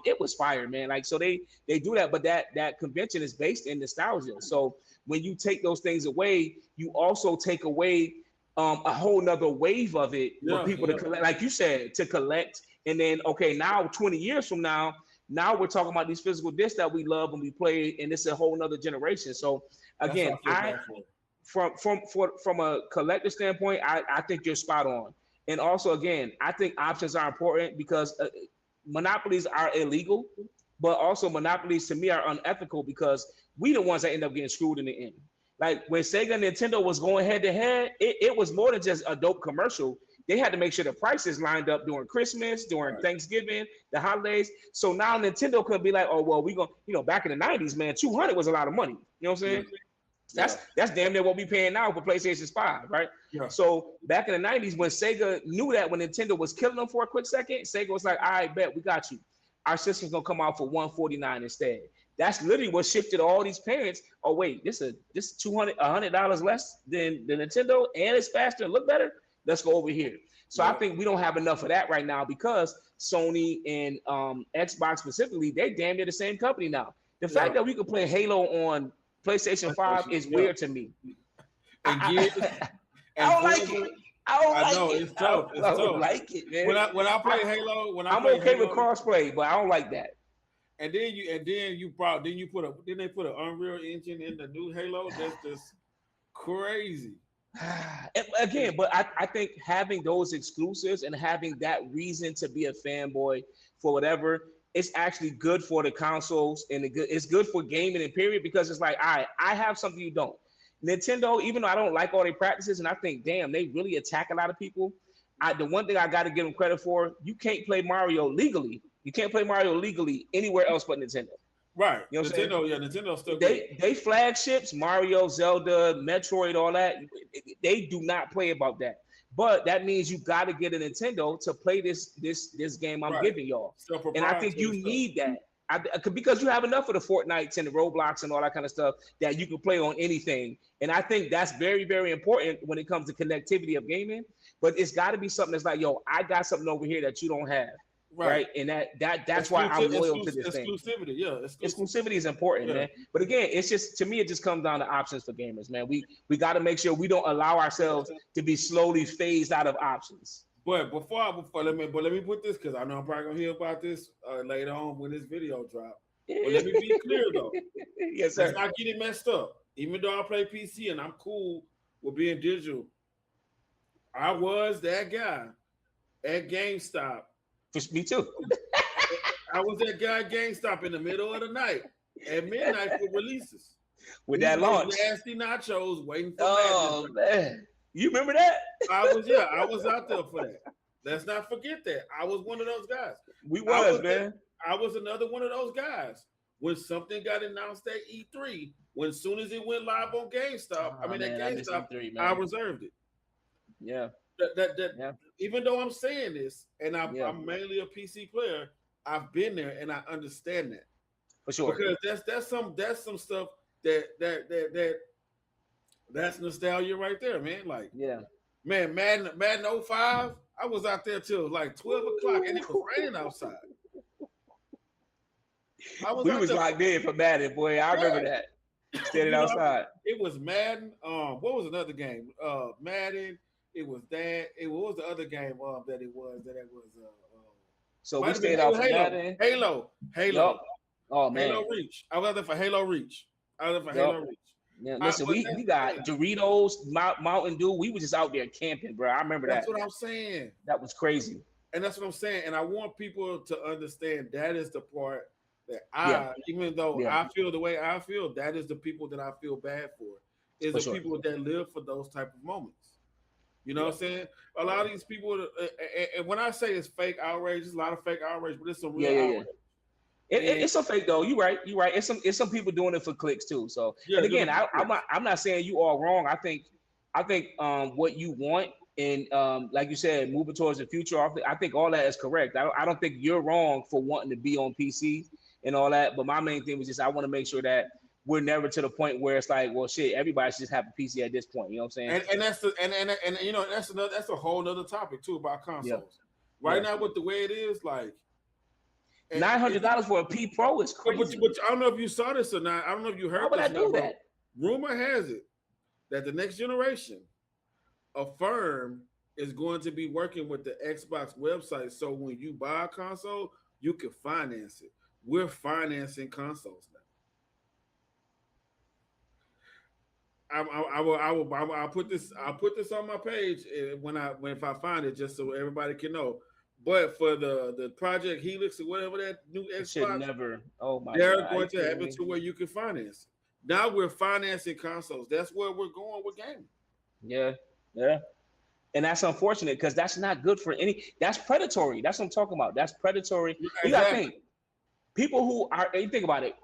It was fire, man. So they do that, but that convention is based in nostalgia. So when you take those things away, you also take away a whole nother wave of it for people to collect, like you said, to collect. And then, okay, now 20 years from now we're talking about these physical discs that we love and we play, and it's a whole nother generation. So again, from a collector standpoint, I think you're spot on. And also, again, I think options are important because monopolies are illegal, but also monopolies to me are unethical because we the ones that end up getting screwed in the end. Like when Sega and Nintendo was going head to head, it was more than just a dope commercial. They had to make sure the prices lined up during Christmas, during Thanksgiving, the holidays. So now Nintendo could be like, oh, well, we gonna, back in the 90s, man, 200 was a lot of money. You know what I'm saying? That's damn near what we paying now for PlayStation 5, right? Yeah. So back in the 90s, when Sega knew that when Nintendo was killing them for a quick second, Sega was like, all right, bet, we got you. Our system's gonna come out for $149 instead. That's literally what shifted all these parents. Oh, wait, this is $100 less than the Nintendo, and it's faster and look better. Let's go over here. So I think we don't have enough of that right now because Sony and Xbox specifically, they damn near the same company now. The fact that we could play Halo on PlayStation 5 is weird to me. I don't like it. I know it's tough. I don't like it, man. When I play Halo, I'm okay with crossplay, but I don't like that. And then you put they put an Unreal Engine in the new Halo. That's just crazy. Again, but I think having those exclusives and having that reason to be a fanboy for whatever, it's actually good for the consoles and it's good for gaming in period because it's like, all right, I have something you don't. Nintendo, even though I don't like all their practices and I think, damn, they really attack a lot of people. The one thing I got to give them credit for, you can't play Mario legally. You can't play Mario legally anywhere else but Nintendo. Right. You know what Nintendo's still they flagships, Mario, Zelda, Metroid, all that, they do not play about that. But that means you got to get a Nintendo to play this game I'm giving y'all. And I think you need that. Because you have enough of the Fortnites and the Roblox and all that kind of stuff that you can play on anything. And I think that's very, very important when it comes to connectivity of gaming. But it's got to be something that's like, yo, I got something over here that you don't have. right? And that's why I'm loyal to this thing. Exclusivity, yeah. Exclusivity is important, man. But again, it's just, to me, it just comes down to options for gamers, man. We got to make sure we don't allow ourselves to be slowly phased out of options. But let me put this, because I know I'm probably gonna hear about this later on when this video drop. But let me be clear though. Yes, sir. Let's not get it messed up. Even though I play PC and I'm cool with being digital, I was that guy at GameStop. Me too. I was that guy at GameStop in the middle of the night at midnight for releases. With that launch. Nasty nachos waiting for man. You remember that? I was out there for that. Let's not forget that. I was one of those guys. I was another one of those guys. When something got announced at E3, when soon as it went live on GameStop, at GameStop, E3, I reserved it. Yeah. Even though I'm saying this, and I'm mainly a PC player, I've been there and I understand that. For sure. Because that's some stuff that's nostalgia right there, man. Like, man, Madden 05, I was out there till like 12 o'clock and it was raining outside. We was locked in for Madden, boy. I remember that. Standing outside. It was Madden. What was another game? Madden. It was that. What was the other game that it was? So we stayed out for Madden. Halo. Yep. Oh man. Halo Reach. I was out there for Halo Reach. Halo Reach. Yeah, listen, we got Doritos, Mountain Dew. We were just out there camping, bro. I remember that. That's what I'm saying. That was crazy. And that's what I'm saying. And I want people to understand that is the part that even though I feel the way I feel, that is the people that I feel bad for. Is the people that live for those type of moments. You know what I'm saying? A lot of these people, and when I say it's fake outrage, it's a lot of fake outrage, but it's some real outrage. It's some fake though. You're right. It's some people doing it for clicks too. So, and again, I'm not saying you are wrong. I think what you want, and like you said, moving towards the future, I think all that is correct. I don't think you're wrong for wanting to be on PC and all that. But my main thing was just I want to make sure that we're never to the point where it's like, well, shit, everybody should just have a PC at this point. You know what I'm saying? And that's you know that's a whole other topic too about consoles. Right now, with the way it is, like $900 for a P Pro is crazy. But I don't know if you saw this or not. I don't know if you heard. How would I do that? Rumor has it that the next generation, a firm is going to be working with the Xbox website. So when you buy a console, you can finance it. We're financing consoles now. I'll put this on my page if I find it, just so everybody can know. But for the Project Helix or whatever that new Xbox, they're going to have it to where you can finance it. Now we're financing consoles. That's where we're going with gaming. Yeah. And that's unfortunate because that's not good for any. That's predatory. That's what I'm talking about. That's predatory. Exactly. You gotta think. People who are, you think about it.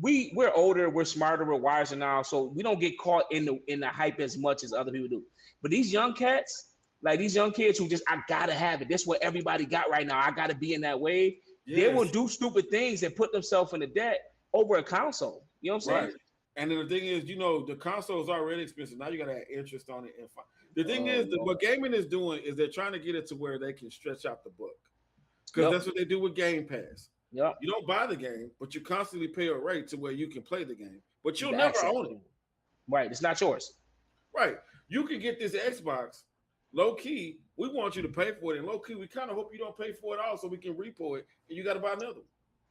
We're older, we're smarter, we're wiser now, so we don't get caught in the hype as much as other people do. But these young cats, like these young kids who just, I gotta have it. This is what everybody got right now. I gotta be in that wave. Yes. They will do stupid things and put themselves in the debt over a console. You know what I'm saying? Right. And then the thing is, the console is already expensive. Now you gotta have interest on it. The thing is, what gaming is doing is they're trying to get it to where they can stretch out the book, because that's what they do with Game Pass. Yep. You don't buy the game, but you constantly pay a rate to where you can play the game, but you'll never own it. Right. It's not yours. Right. You can get this Xbox low key. We want you to pay for it, and low key, we kind of hope you don't pay for it all, so we can repo it, and you got to buy another one.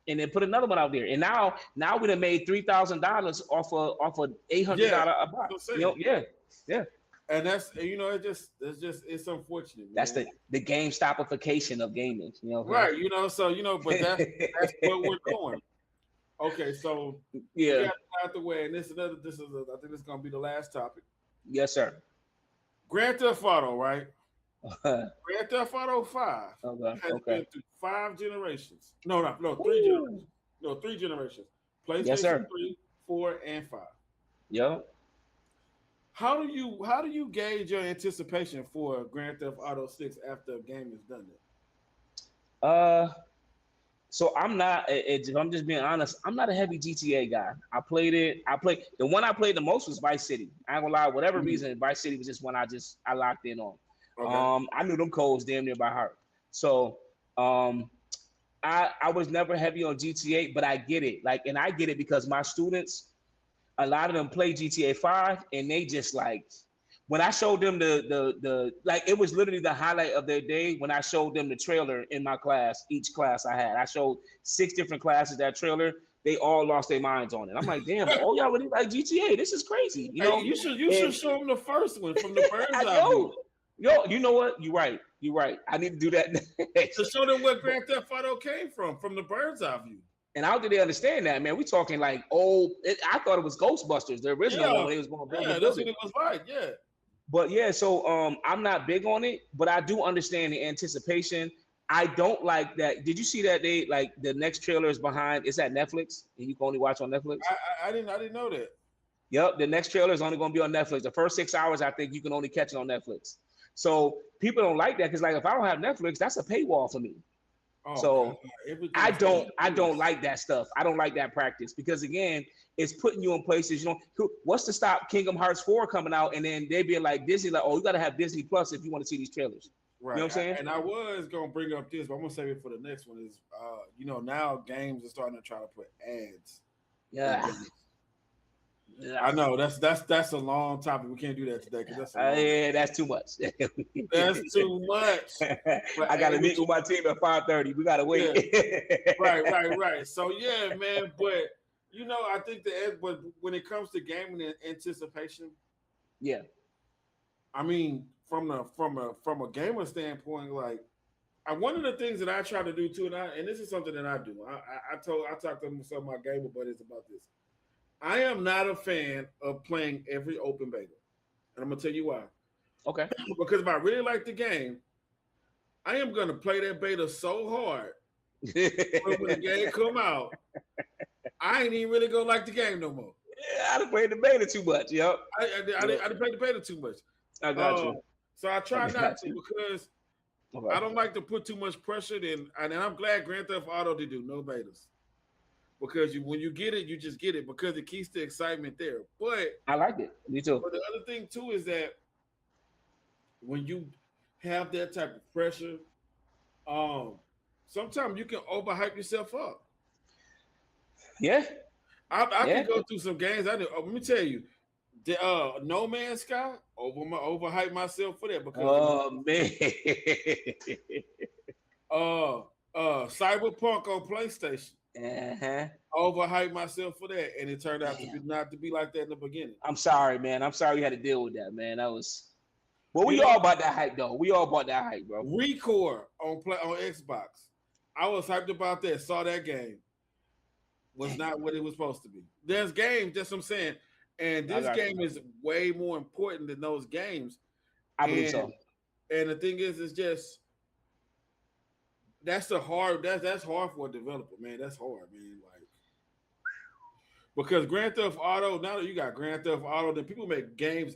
And then put another one out there. And now we done made $3,000 off of $800 a box. Yeah. And that's it's unfortunate. Man. That's the GameStopification of gaming, Right, so but that's what we're doing. Okay, so we got it out the way, and I think this is gonna be the last topic. Yes, sir. Grand Theft Auto, right? Grand Theft Auto 5 has been through 5 generations. No, 3 generations. No, 3 generations. PlayStation 3, 4, and 5. Yep. How do you gauge your anticipation for Grand Theft Auto 6 after a game is done there? So I'm not. If I'm just being honest, I'm not a heavy GTA guy. The one I played the most was Vice City. I ain't gonna lie. Whatever reason, Vice City was just one I locked in on. Okay. I knew them codes damn near by heart. So I was never heavy on GTA, but I get it. Like, and I get it because my students, a lot of them play GTA 5, and they just like when I showed them the like it was literally the highlight of their day when I showed them the trailer in my class. Each class I showed 6 different classes that trailer. They all lost their minds on it. I'm like, damn, oh y'all really like GTA? This is crazy, you know. Hey, you should show them the first one from the bird's eye view. Yo, you know what? You're right. You're right. I need to do that next. To show them where Grand Theft Auto came from the bird's eye view. And how did they understand that, man? We talking like old. I thought it was Ghostbusters, the original one. When they was going to that's what it was like. Yeah. But yeah, so I'm not big on it, but I do understand the anticipation. I don't like that. Did you see that they like the next trailer is behind? It's at Netflix, and you can only watch on Netflix. I didn't know that. Yep, the next trailer is only going to be on Netflix. The first 6 hours, I think you can only catch it on Netflix. So people don't like that because like if I don't have Netflix, that's a paywall for me. Oh, so I don't like that stuff. I don't like that practice because again, it's putting you in places. You know, what's to stop Kingdom Hearts 4 coming out and then they being like Disney, like, oh, you got to have Disney Plus if you want to see these trailers. Right. You know what I'm saying? And I was gonna bring up this, but I'm gonna save it for the next one. Is you know, now games are starting to try to put ads. Yeah. I know that's a long topic. We can't do that today because that's too much. That's too much. I got to meet with my team at 5:30. We got to wait. Yeah. Right. So yeah, man. But you know, I think but when it comes to gaming and anticipation, yeah. I mean, from a gamer standpoint, like one of the things that I try to do too, and this is something that I do. I talked to some of my gamer buddies about this. I am not a fan of playing every open beta. And I'm going to tell you why. Okay. Because if I really like the game, I am going to play that beta so hard when the game come out, I ain't even really going to like the game no more. Yeah, I done played the beta too much, yep. I done played the beta too much. I got you. So I try not to because I don't like to put too much pressure in. And I'm glad Grand Theft Auto did do no betas. Because when you get it, you just get it because it keeps the excitement there. But I like it. Me too. But the other thing too is that when you have that type of pressure, sometimes you can overhype yourself up. Yeah. I can go through some games. Let me tell you, the No Man's Sky overhype myself for that because Cyberpunk on PlayStation. Overhyped myself for that, and it turned out not to be like that in the beginning. I'm sorry, man. I'm sorry you had to deal with that, man. That was. Well, we all bought that hype, though. We all bought that hype, bro. Recore on Xbox. I was hyped about that. Saw that game. Was not what it was supposed to be. There's games. That's what I'm saying. And this game is way more important than those games. I believe so. And the thing is, it's just. That's hard for a developer, man. That's hard, man. Like because Grand Theft Auto, now that you got Grand Theft Auto, then people make games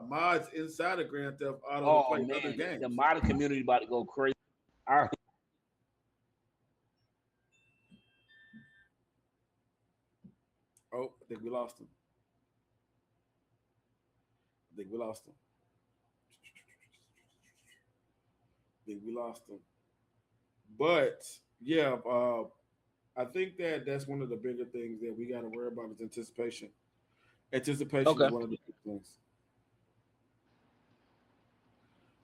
mods inside of Grand Theft Auto to play other games. The modding community about to go crazy. All right. Oh, I think we lost him. I think we lost him. But yeah, I think that's one of the bigger things that we got to worry about is anticipation. Anticipation is one of the big things.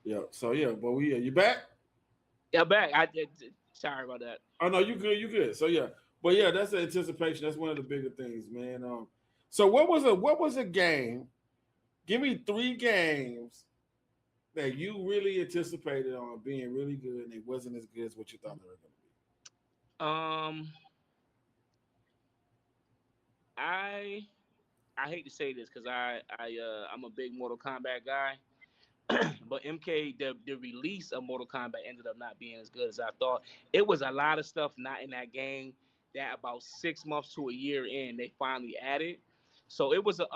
Yeah. So yeah, but you back? Yeah, back. Sorry about that. Oh no, you good. So yeah, but yeah, that's the anticipation. That's one of the bigger things, man. So what was a game? Give me 3 games that you really anticipated on being really good and it wasn't as good as what you thought they were going to be? I hate to say this because I'm a big Mortal Kombat guy, but MK the release of Mortal Kombat ended up not being as good as I thought. It was a lot of stuff not in that game that about 6 months to a year in they finally added. So it was an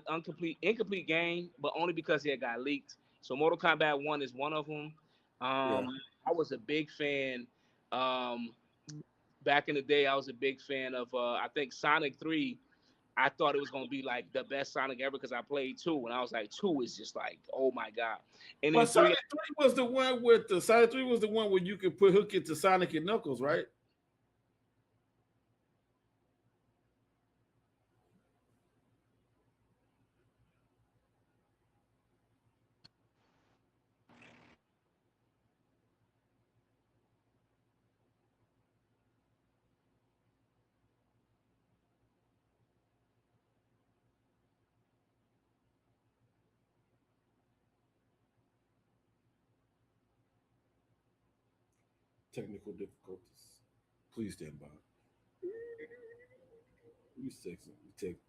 incomplete game, but only because it got leaked. So Mortal Kombat 1 is one of them. I was a big fan. Back in the day, I was a big fan of, I think, Sonic 3. I thought it was going to be like the best Sonic ever because I played 2. And I was like, 2 is just like, oh, my God. And Sonic 3 was the one where you could hook it to Sonic and Knuckles, right? technical difficulties. Please stand by. You text.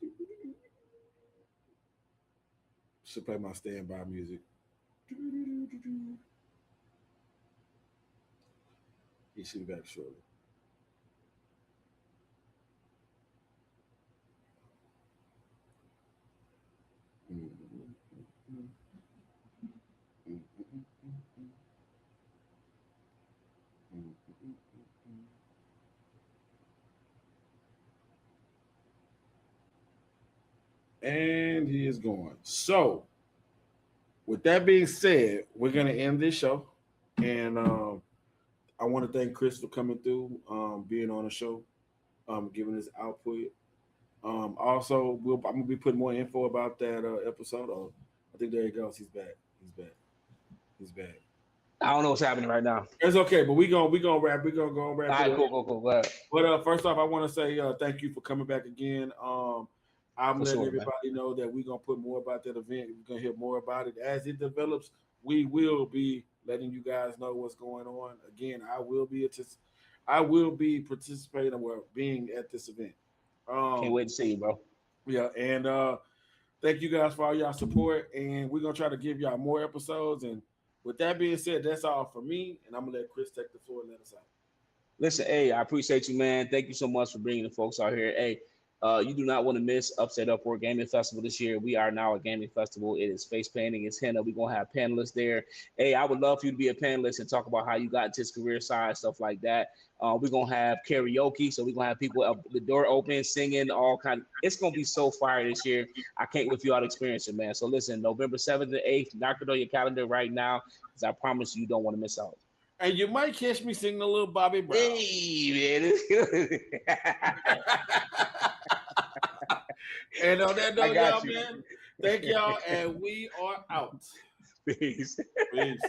Should play my standby music. He should be back shortly. And he is gone. So, with that being said, we're going to end this show. And I want to thank Chris for coming through, being on the show, giving his output. Also, I'm going to be putting more info about that episode. I think there he goes. He's back. He's back. I don't know what's happening right now. It's okay, but we're gonna wrap. We're gonna go wrap. All right, cool. Go ahead. But first off, I want to say thank you for coming back again. I'm letting everybody know that we're gonna put more about that event. We're gonna hear more about it as it develops. We will be letting you guys know what's going on. Again, I will be participating or being at this event. Can't wait to see you, bro. Yeah, and thank you guys for all y'all support. And we're gonna try to give y'all more episodes. And with that being said, that's all for me. And I'm gonna let Chris take the floor and let us out. Listen, hey, I appreciate you, man. Thank you so much for bringing the folks out here. Hey, you do not want to miss Upstate Upward Gaming Festival this year. We are now a gaming festival. It is face painting. It's henna. We're going to have panelists there. Hey, I would love for you to be a panelist and talk about how you got into this career side, stuff like that. We're going to have karaoke. So we're going to have people up the door open, singing, all kind. It's going to be so fire this year. I can't wait for you all to experience it, man. So listen, November 7th and 8th, knock it on your calendar right now, because I promise you don't want to miss out. And you might catch me singing a little Bobby Brown. Hey, man. And on that note, y'all, man, thank y'all, and we are out. Peace. Peace.